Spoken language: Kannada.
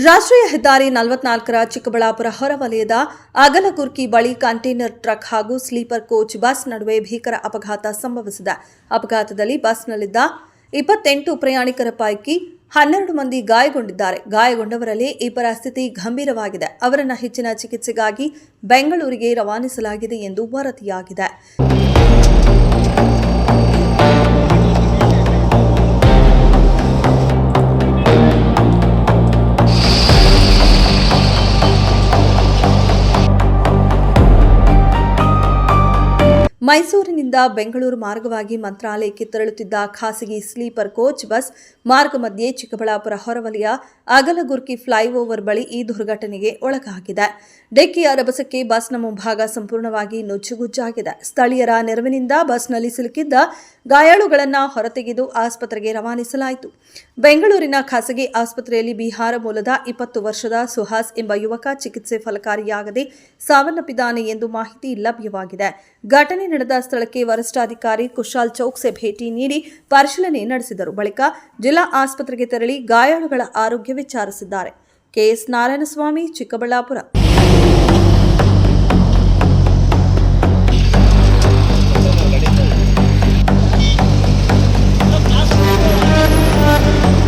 ರಾಷ್ಟ್ರೀಯ ಹೆದ್ದಾರಿ 44ರ ಚಿಕ್ಕಬಳ್ಳಾಪುರ ಹೊರವಲಯದ ಅಗಲಗುರ್ಕಿ ಬಳಿ ಕಂಟೈನರ್ ಟ್ರಕ್ ಹಾಗೂ ಸ್ಲೀಪರ್ ಕೋಚ್ ಬಸ್ ನಡುವೆ ಭೀಕರ ಅಪಘಾತ ಸಂಭವಿಸಿದೆ. ಅಪಘಾತದಲ್ಲಿ ಬಸ್ನಲ್ಲಿದ್ದ 28 ಪ್ರಯಾಣಿಕರ ಪೈಕಿ 12 ಮಂದಿ ಗಾಯಗೊಂಡಿದ್ದಾರೆ. ಗಾಯಗೊಂಡವರಲ್ಲಿ ಇಬ್ಬರ ಸ್ಥಿತಿ ಗಂಭೀರವಾಗಿದೆ. ಅವರನ್ನು ಹೆಚ್ಚಿನ ಚಿಕಿತ್ಸೆಗಾಗಿ ಬೆಂಗಳೂರಿಗೆ ರವಾನಿಸಲಾಗಿದೆ ಎಂದು ವರದಿಯಾಗಿದೆ. ಮೈಸೂರಿನಿಂದ ಬೆಂಗಳೂರು ಮಾರ್ಗವಾಗಿ ಮಂತ್ರಾಲಯಕ್ಕೆ ತೆರಳುತ್ತಿದ್ದ ಖಾಸಗಿ ಸ್ಲೀಪರ್ ಕೋಚ್ ಬಸ್ ಮಾರ್ಗ ಮಧ್ಯೆ ಚಿಕ್ಕಬಳ್ಳಾಪುರ ಹೊರವಲಯ ಅಗಲಗುರ್ಕಿ ಫ್ಲೈಓವರ್ ಬಳಿ ಈ ದುರ್ಘಟನೆಗೆ ಒಳಗಾಗಿದೆ. ಡಿಕ್ಕಿಯ ರಭಸಕ್ಕೆ ಬಸ್ನ ಮುಂಭಾಗ ಸಂಪೂರ್ಣವಾಗಿ ನುಜ್ಜುಗುಜ್ಜಾಗಿದೆ. ಸ್ಥಳೀಯರ ನೆರವಿನಿಂದ ಬಸ್ನಲ್ಲಿ ಸಿಲುಕಿದ್ದ ಗಾಯಾಳುಗಳನ್ನು ಹೊರತೆಗೆದು ಆಸ್ಪತ್ರೆಗೆ ರವಾನಿಸಲಾಯಿತು. ಬೆಂಗಳೂರಿನ ಖಾಸಗಿ ಆಸ್ಪತ್ರೆಯಲ್ಲಿ ಬಿಹಾರ ಮೂಲದ 20 ವರ್ಷದ ಸುಹಾಸ್ ಎಂಬ ಯುವಕ ಚಿಕಿತ್ಸೆ ಫಲಕಾರಿಯಾಗದೆ ಸಾವನ್ನಪ್ಪಿದ್ದಾನೆ ಎಂದು ಮಾಹಿತಿ ಲಭ್ಯವಾಗಿದೆ. ಘಟನೆ ನಡೆದ ಸ್ಥಳಕ್ಕೆ ವರಿಷ್ಠಾಧಿಕಾರಿ ಕುಶಾಲ್ ಚೌಕ್ಸೆ ಭೇಟಿ ನೀಡಿ ಪರಿಶೀಲನೆ ನಡೆಸಿದರು. ಬಳಿಕ ಜಿಲ್ಲಾ ಆಸ್ಪತ್ರೆಗೆ ತೆರಳಿ ಗಾಯಾಳುಗಳ ಆರೋಗ್ಯ ವಿಚಾರಿಸಿದ್ದಾರೆ. ಕೆಎಸ್ ನಾರಾಯಣಸ್ವಾಮಿ, ಚಿಕ್ಕಬಳ್ಳಾಪುರ.